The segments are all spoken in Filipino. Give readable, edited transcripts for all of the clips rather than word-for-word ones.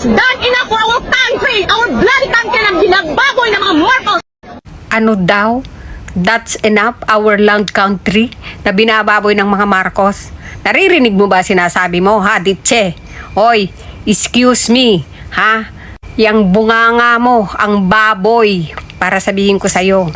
done enough for our country, our bloody country na binababoy ng mga Marcos. Ano daw? That's enough, our land country, na binababoy ng mga Marcos. Naririnig mo ba sinasabi mo, ha, Ditche? Hoy, excuse me, ha? Yang bunganga mo, ang baboy, para sabihin ko sa'yo.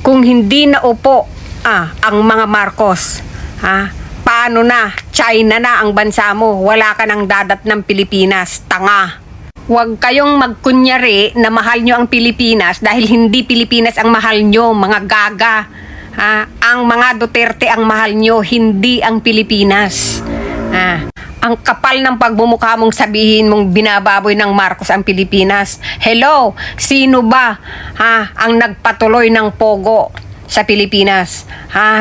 Kung hindi naupo ang mga Marcos, ha? Paano na? China na ang bansa mo. Wala ka nang dadat ng Pilipinas. Tanga. Huwag kayong magkunyari na mahal nyo ang Pilipinas dahil hindi Pilipinas ang mahal nyo, mga gaga. Ang mga Duterte ang mahal nyo, hindi ang Pilipinas. Ang kapal ng pagmumukha mong sabihin mong binababoy ng Marcos ang Pilipinas. Hello, sino ba ang nagpatuloy ng pogo sa Pilipinas?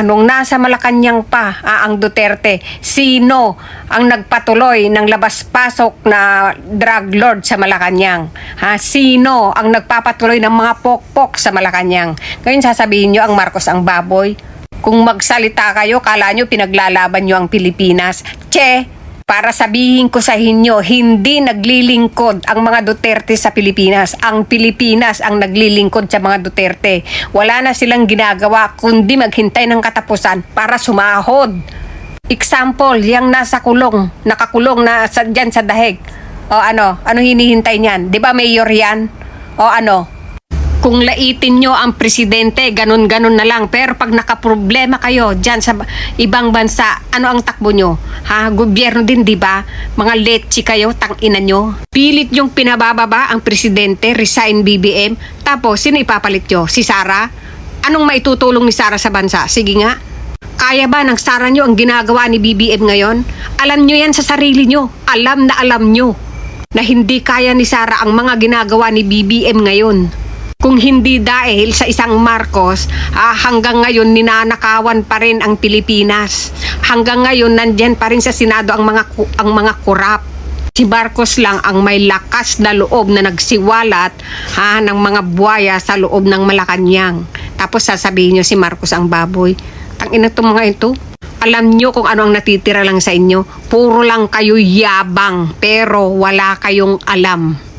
Nung nasa Malacanang pa ang Duterte, sino ang nagpatuloy ng labas-pasok na drug lord sa Malacanang? Sino ang nagpapatuloy ng mga pokpok sa Malacanang? Ngayon sasabihin nyo ang Marcos ang baboy? Kung magsalita kayo, kala nyo pinaglalaban nyo ang Pilipinas? Para sabihin ko sa inyo, hindi naglilingkod ang mga Duterte sa Pilipinas. Ang Pilipinas ang naglilingkod sa mga Duterte. Wala na silang ginagawa kundi maghintay ng katapusan para sumahod. Example, yung nasa kulong, nakakulong na dyan sa dahig. O ano hinihintay niyan? Di ba mayor yan? O ano? Kung laitin nyo ang presidente, ganun-ganun na lang. Pero pag nakaproblema kayo dyan sa ibang bansa, ano ang takbo nyo? Gobyerno din, di ba? Mga letsi kayo, tangina nyo. Pilit nyong pinabababa ang presidente, resign BBM. Tapos, sino ipapalit nyo? Si Sara? Anong maitutulong ni Sara sa bansa? Sige nga. Kaya ba ng Sara nyo ang ginagawa ni BBM ngayon? Alam nyo yan sa sarili nyo. Alam na alam nyo na hindi kaya ni Sara ang mga ginagawa ni BBM ngayon. Kung hindi dahil sa isang Marcos, hanggang ngayon ninanakawan pa rin ang Pilipinas. Hanggang ngayon nandyan pa rin sa Senado ang mga kurap. Si Marcos lang ang may lakas na loob na nagsiwalat ng mga buwaya sa loob ng Malacanang. Tapos sasabihin nyo si Marcos ang baboy. Tangina itong mga ito. Alam nyo kung ano ang natitira lang sa inyo. Puro lang kayo yabang pero wala kayong alam.